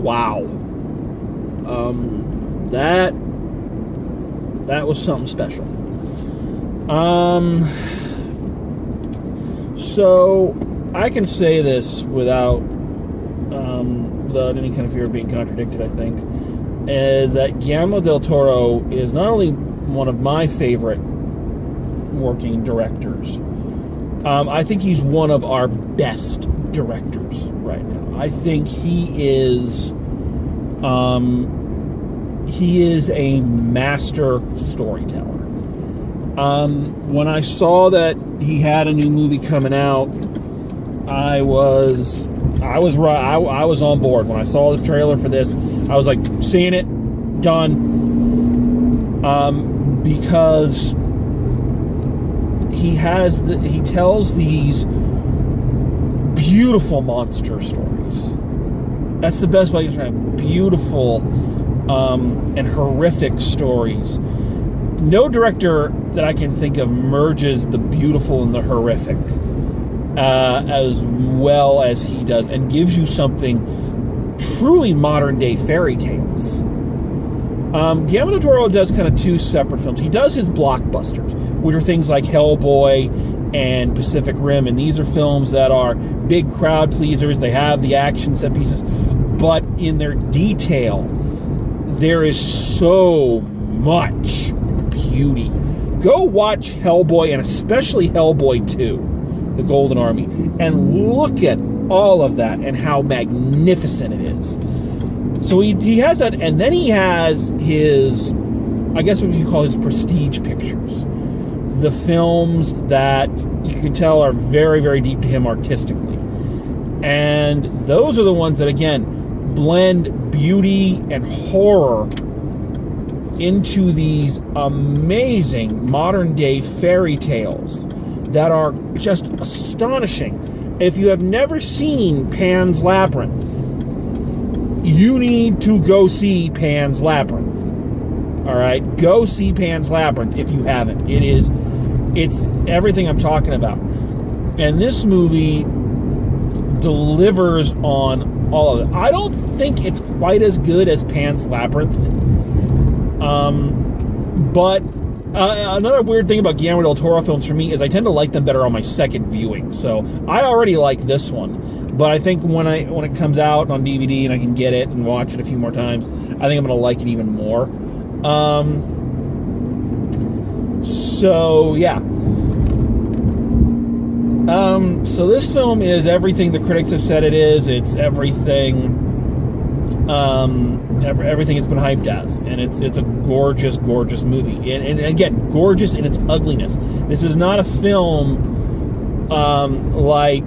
wow. That was something special. So I can say this without any kind of fear of being contradicted, I think, is that Guillermo del Toro is not only one of my favorite working directors, I think he's one of our best directors right now. I think he is a master storyteller. When I saw that he had a new movie coming out, I was on board. When I saw the trailer for this, I was like, seeing it, done. Because he tells these beautiful monster stories. That's the best way to describe beautiful and horrific stories. No director that I can think of merges the beautiful and the horrific as well as he does, and gives you something truly modern day fairy tales. Guillermo del Toro does kind of two separate films. He does his blockbusters, which are things like Hellboy and Pacific Rim, and these are films that are big crowd pleasers. They have the action set pieces, but in their detail, there is so much beauty. Go watch Hellboy, and especially Hellboy 2, The Golden Army, and look at all of that and how magnificent it is. So he has that, and then he has his, I guess what you call his prestige pictures. The films that you can tell are very, very deep to him artistically. And those are the ones that, again, blend beauty and horror into these amazing modern-day fairy tales that are just astonishing. If you have never seen Pan's Labyrinth, you need to go see Pan's Labyrinth. All right? Go see Pan's Labyrinth if you haven't. It's everything I'm talking about. And this movie delivers on all of it. I don't think it's quite as good as Pan's Labyrinth. But another weird thing about Guillermo del Toro films for me is I tend to like them better on my second viewing. So I already like this one, but I think when it comes out on DVD and I can get it and watch it a few more times, I think I'm going to like it even more. So yeah. So this film is everything the critics have said it is. It's everything. Everything it's been hyped as, and it's a gorgeous, gorgeous movie, and again, gorgeous in its ugliness. This is not a film like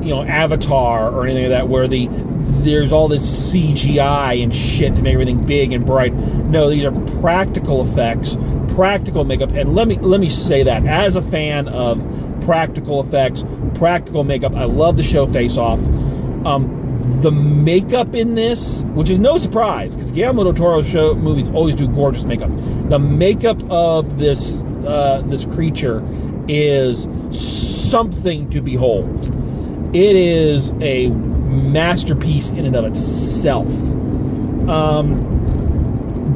Avatar or anything like that, where there's all this CGI and shit to make everything big and bright. No, these are practical effects, practical makeup, and let me say that as a fan of practical effects, practical makeup, I love the show Face Off. The makeup in this, which is no surprise, because Guillermo del Toro's movies always do gorgeous makeup. The makeup of this creature is something to behold. It is a masterpiece in and of itself.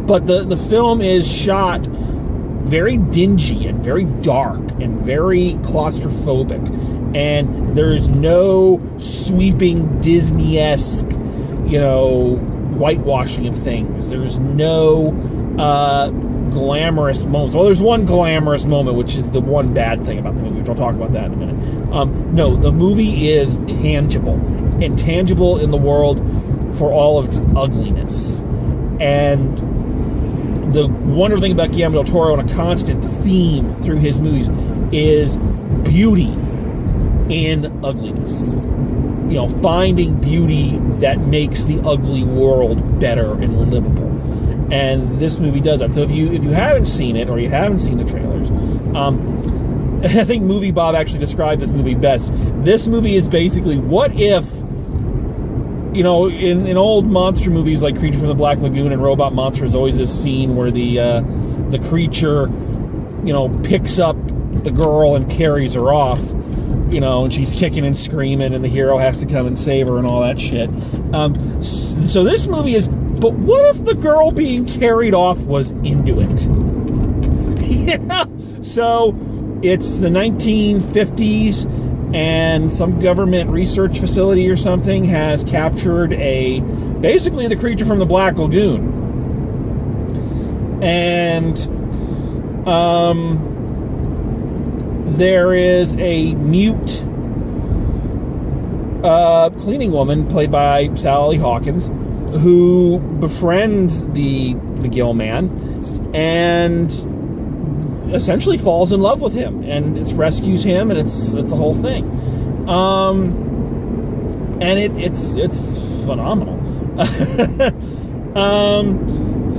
But the film is shot very dingy and very dark and very claustrophobic. And there's no sweeping Disney-esque, whitewashing of things. There's no glamorous moments. Well, there's one glamorous moment, which is the one bad thing about the movie, which I'll talk about that in a minute. No, the movie is tangible. And tangible in the world for all of its ugliness. And the wonderful thing about Guillermo del Toro, and a constant theme through his movies, is beauty in ugliness. Finding beauty that makes the ugly world better and livable. And this movie does that. So if you haven't seen it, or you haven't seen the trailers, I think Movie Bob actually described this movie best. This movie is basically, what if, in old monster movies like Creature from the Black Lagoon and Robot Monster, there's always this scene where the creature, picks up the girl and carries her off. and she's kicking and screaming, and the hero has to come and save her and all that shit. So this movie is, but what if the girl being carried off was into it? Yeah. So it's the 1950s, and some government research facility or something has captured basically the creature from the Black Lagoon. And there is a mute cleaning woman played by Sally Hawkins who befriends the Gill man and essentially falls in love with him and rescues him, and it's a whole thing. And it's phenomenal.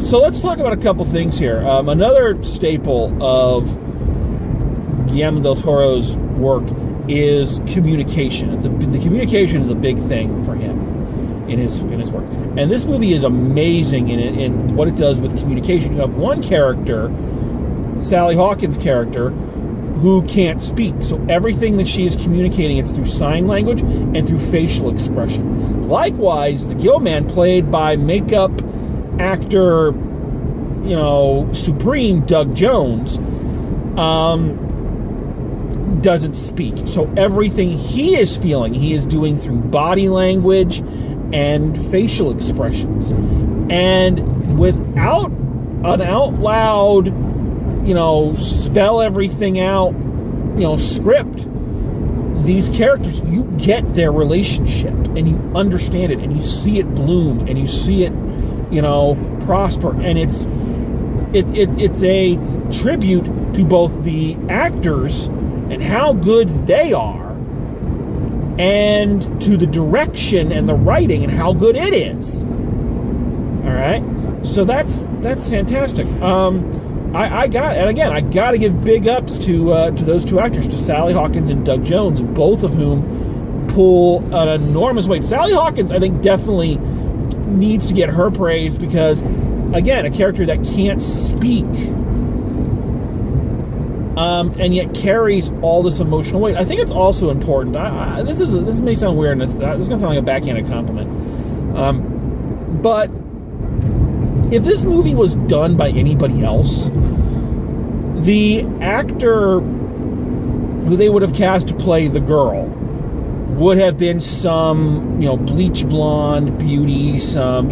So let's talk about a couple things here. Another staple of Guillermo del Toro's work is communication. The communication is a big thing for him in his work. And this movie is amazing in what it does with communication. You have one character, Sally Hawkins' character, who can't speak. So everything that she is communicating, it's through sign language and through facial expression. Likewise, the Gill man, played by makeup actor, supreme Doug Jones, doesn't speak. So everything he is feeling, he is doing through body language and facial expressions. And without an out loud, spell everything out, script, these characters, you get their relationship and you understand it and you see it bloom and you see it, prosper. And it's a tribute to both the actors and how good they are, and to the direction and the writing and how good it is. All right, so that's fantastic. I got to give big ups to those two actors, to Sally Hawkins and Doug Jones, both of whom pull an enormous weight. Sally Hawkins, I think, definitely needs to get her praise because, again, a character that can't speak, and yet carries all this emotional weight. I think it's also important. This may sound weird, and this is going to sound like a backhanded compliment, but if this movie was done by anybody else, the actor who they would have cast to play the girl would have been some, bleach blonde beauty, some,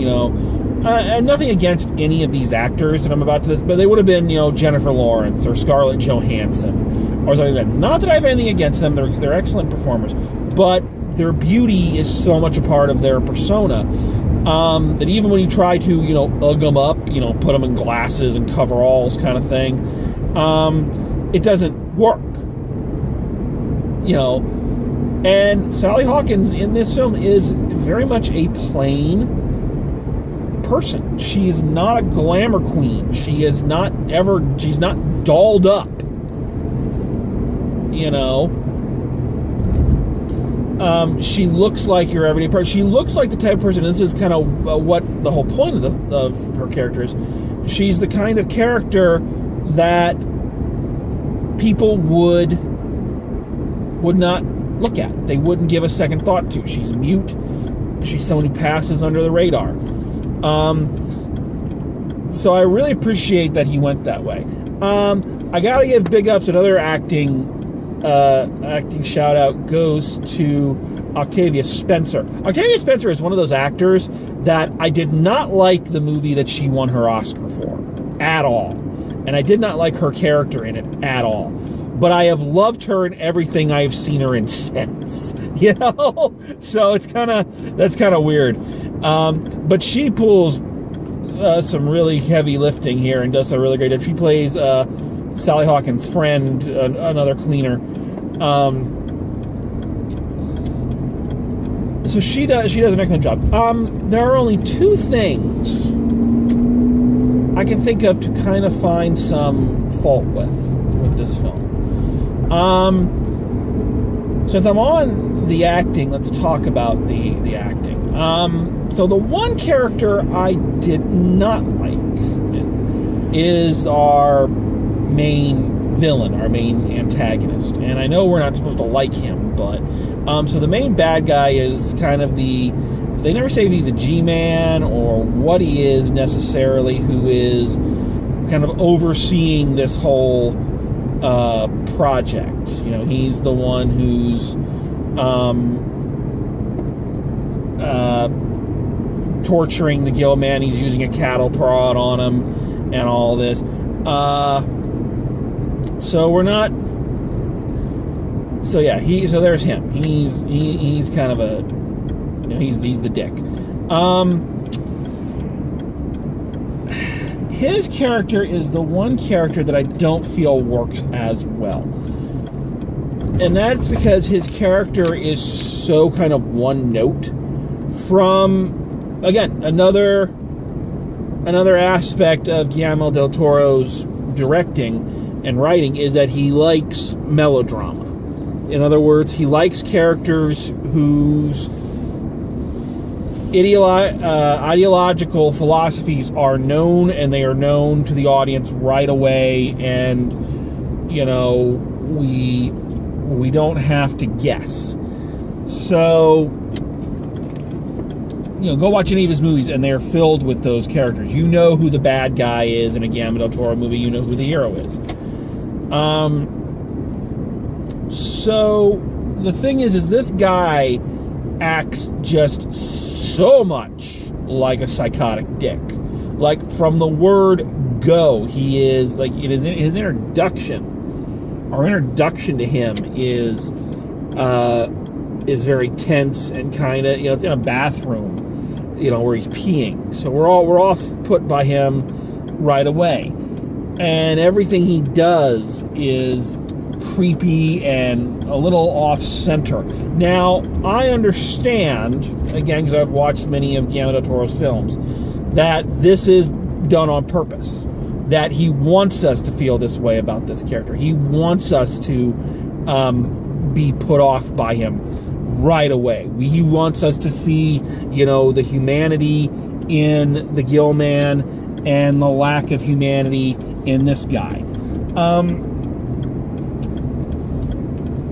and nothing against any of these actors that I'm about to, but they would have been, Jennifer Lawrence or Scarlett Johansson or something like that. Not that I have anything against them; they're excellent performers, but their beauty is so much a part of their persona that even when you try to, ug them up, put them in glasses and coveralls, kind of thing, it doesn't work. And Sally Hawkins in this film is very much a plain person. She is not a glamour queen. She's not dolled up. She looks like your everyday person. She looks like the type of person, this is kind of what the whole point of her character is. She's the kind of character that people would not look at. They wouldn't give a second thought to. She's mute. She's someone who passes under the radar. So I really appreciate that he went that way. I gotta give big ups. Another acting shout out goes to Octavia Spencer. Octavia Spencer is one of those actors that I did not like the movie that she won her Oscar for at all. And I did not like her character in it at all. But I have loved her in everything I've seen her in since. So that's kind of weird. But she pulls some really heavy lifting here and does a really great job. She plays Sally Hawkins' friend, another cleaner. So she does an excellent job. There are only two things I can think of to kind of find some fault with this film. Since I'm on the acting, let's talk about the acting. So the one character I did not like is our main villain, our main antagonist. And I know we're not supposed to like him, but so the main bad guy is kind of they never say if he's a G-man or what he is necessarily, who is kind of overseeing this whole project. You know, he's the one who's torturing the Gill Man. He's using a cattle prod on him and all this. So we're not. So yeah, so there's him. He's kind of a, you know, he's the dick. His character is the one character that I don't feel works as well. And that's because his character is so kind of one note from, again, another aspect of Guillermo del Toro's directing and writing is that he likes melodrama. In other words, he likes characters whose ideological philosophies are known, and they are known to the audience right away, and, you know, we don't have to guess. So, you know, go watch any of his movies, and they're filled with those characters. You know who the bad guy is in a Guillermo del Toro movie. You know who the hero is. So the thing is this guy acts just so much like a psychotic dick. Like, from the word go, he is, like, it is his introduction. Our introduction to him is very tense and kind of, you know, it's in a bathroom, you know, where he's peeing. So we're off put by him right away. And everything he does is creepy and a little off-center. Now, I understand, again, because I've watched many of Guillermo del Toro's films, that this is done on purpose. That he wants us to feel this way about this character. He wants us to be put off by him right away. He wants us to see, you know, the humanity in the Gill Man and the lack of humanity in this guy.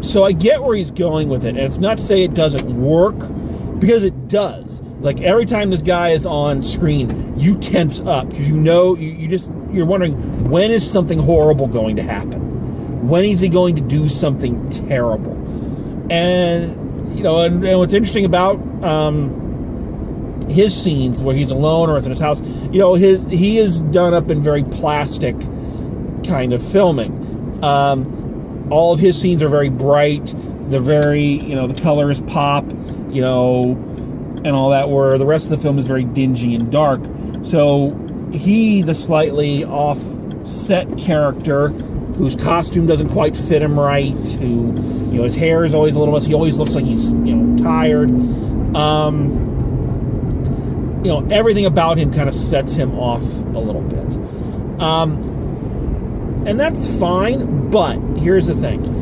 So I get where he's going with it, and it's not to say it doesn't work, because it does. Like, every time this guy is on screen, you tense up, because you know, you're wondering, when is something horrible going to happen? When is he going to do something terrible? And, you know, and what's interesting about his scenes where he's alone or it's in his house, you know, he is done up in very plastic kind of filming. All of his scenes are very bright. They're very, you know, the colors pop, you know, and all that, where the rest of the film is very dingy and dark. So the slightly offset character whose costume doesn't quite fit him right, who, you know, his hair is always a little messy, he always looks like he's, you know, tired. You know, everything about him kind of sets him off a little bit. And that's fine, but here's the thing.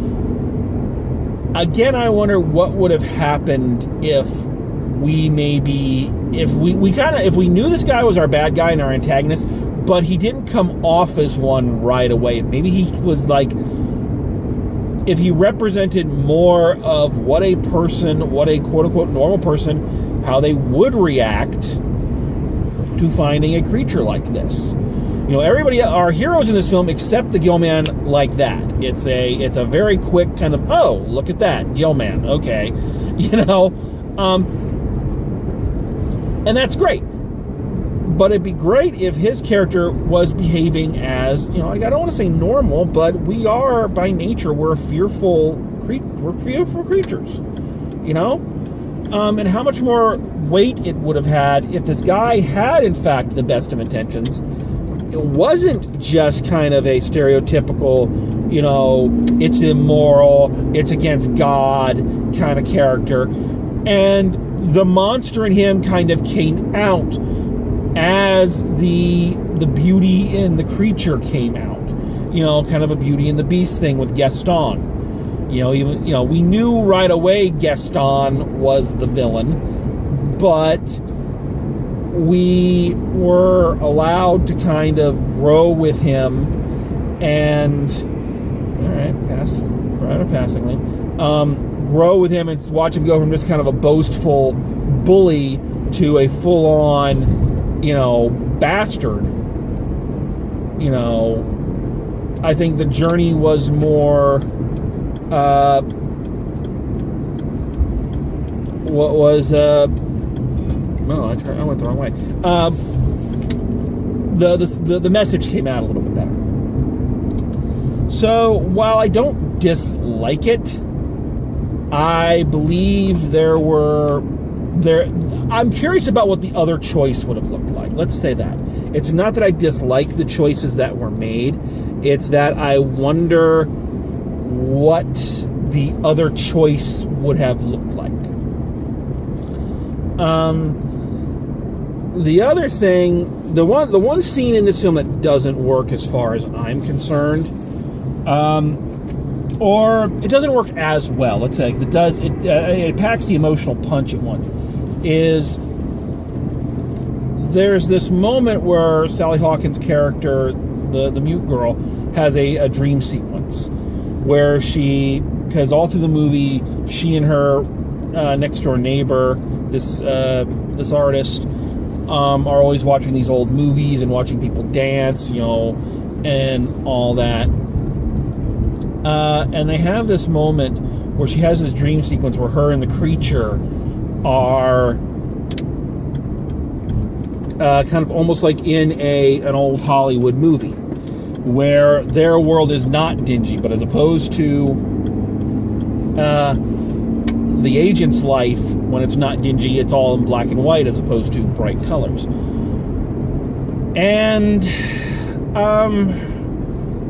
Again, I wonder what would have happened if we knew this guy was our bad guy and our antagonist, but he didn't come off as one right away. Maybe he was like, if he represented more of what a quote-unquote normal person, how they would react to finding a creature like this. You know, everybody, our heroes in this film, except the Gill Man, like that. It's a very quick kind of, oh, look at that, Gill Man, okay, you know, and that's great. But it'd be great if his character was behaving as, you know, I don't want to say normal, but we are by nature, we're fearful creatures, you know, and how much more weight it would have had if this guy had, in fact, the best of intentions. It wasn't just kind of a stereotypical, you know, it's immoral, it's against God kind of character. And the monster in him kind of came out as the beauty in the creature came out. You know, kind of a Beauty and the Beast thing with Gaston. You know, even, you know, we knew right away Gaston was the villain, but we were allowed to kind of grow with him and All right, passingly. Grow with him and watch him go from just kind of a boastful bully to a full-on, bastard. I think the journey was more. What was? No, I went the wrong way. The message came out a little bit better. So while I don't dislike it, I believe I'm curious about what the other choice would have looked like. Let's say that. It's not that I dislike the choices that were made. It's that I wonder what the other choice would have looked like. The other thing, the one scene in this film that doesn't work as far as I'm concerned, or it doesn't work as well, let's say, it packs the emotional punch at once, is there's this moment where Sally Hawkins' character, the mute girl, has a dream sequence where because all through the movie, she and her next door neighbor, this artist, are always watching these old movies and watching people dance, and all that. And they have this moment where she has this dream sequence where her and the creature are kind of almost like in an old Hollywood movie, where their world is not dingy, but as opposed to the agent's life, when it's not dingy, it's all in black and white as opposed to bright colors. And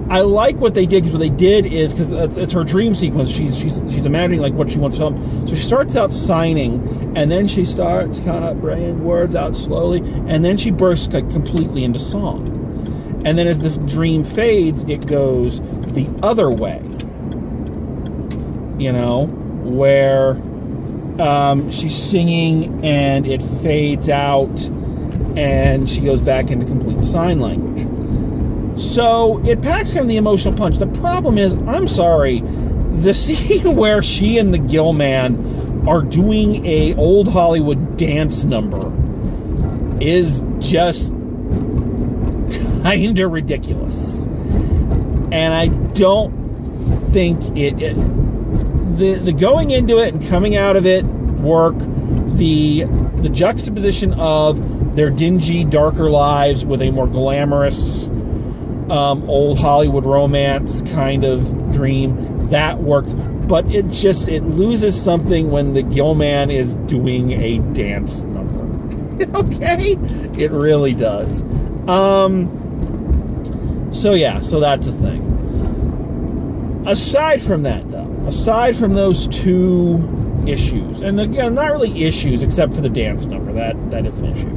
I like what they did, because what they did is, because it's her dream sequence, she's imagining like what she wants to film. So she starts out signing, and then she starts kind of bringing words out slowly, and then she bursts like completely into song. And then as the dream fades, it goes the other way. Where she's singing and it fades out and she goes back into complete sign language. So it packs kind of the emotional punch. The problem is, I'm sorry, the scene where she and the Gill Man are doing a old Hollywood dance number is just kind of ridiculous. And I don't think the going into it and coming out of it work. The juxtaposition of their dingy, darker lives with a more glamorous old Hollywood romance kind of dream, that worked. But it loses something when the Gill Man is doing a dance number. Okay? It really does. So that's a thing. Aside from that, though, aside from those two issues, and again, not really issues except for the dance number, that is an issue.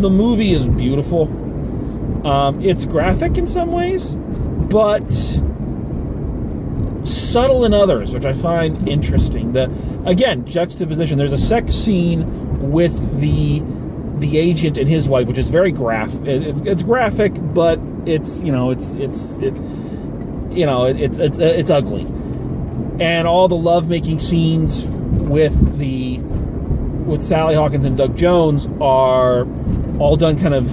The movie is beautiful. It's graphic in some ways, but subtle in others, which I find interesting. Again, juxtaposition. There's a sex scene with the agent and his wife, which is very graphic. It's graphic, but it's ugly. And all the lovemaking scenes with Sally Hawkins and Doug Jones are all done kind of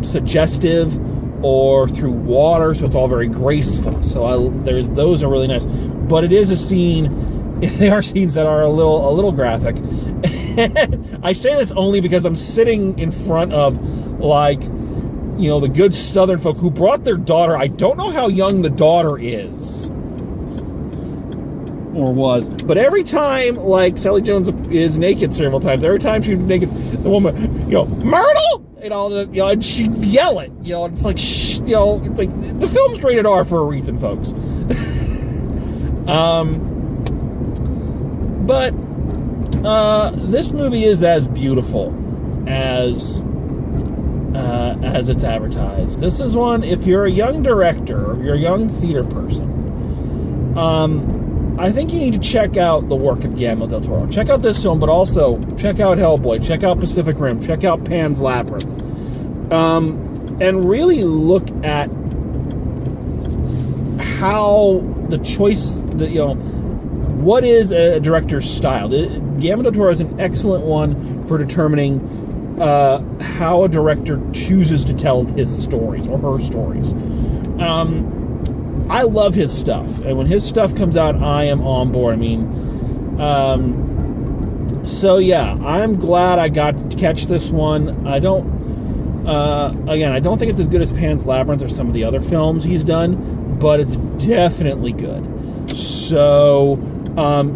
suggestive or through water, so it's all very graceful. So those are really nice. But it is a scene. They are scenes that are a little graphic. I say this only because I'm sitting in front of the good Southern folk who brought their daughter. I don't know how young the daughter is or was, but every time Sally Jones is naked several times, every time she's naked, the woman, Myrtle, and she'd yell it. It's like it's like the film's rated R for a reason, folks. But this movie is as beautiful as it's advertised. This is one, if you're a young director or you're a young theater person, I think you need to check out the work of Guillermo del Toro. Check out this film, but also check out Hellboy, check out Pacific Rim, check out Pan's Labyrinth, and really look at how the choice, what is a director's style. Guillermo del Toro is an excellent one for determining how a director chooses to tell his stories or her stories. I love his stuff, and when his stuff comes out, I am on board. I mean, so yeah, I'm glad I got to catch this one. I don't think it's as good as Pan's Labyrinth or some of the other films he's done, but it's definitely good. So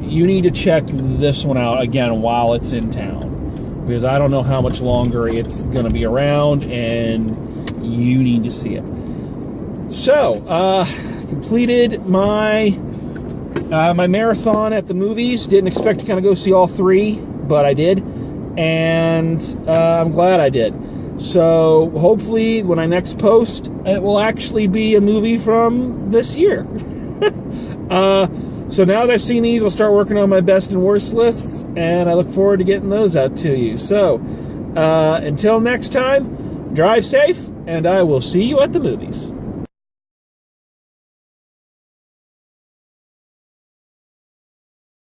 you need to check this one out again while it's in town, because I don't know how much longer it's going to be around, and you need to see it. So, completed my my marathon at the movies. Didn't expect to kind of go see all three, but I did, and I'm glad I did. So hopefully when I next post, it will actually be a movie from this year. So now that I've seen these, I'll start working on my best and worst lists, and I look forward to getting those out to you. So until next time, drive safe, and I will see you at the movies.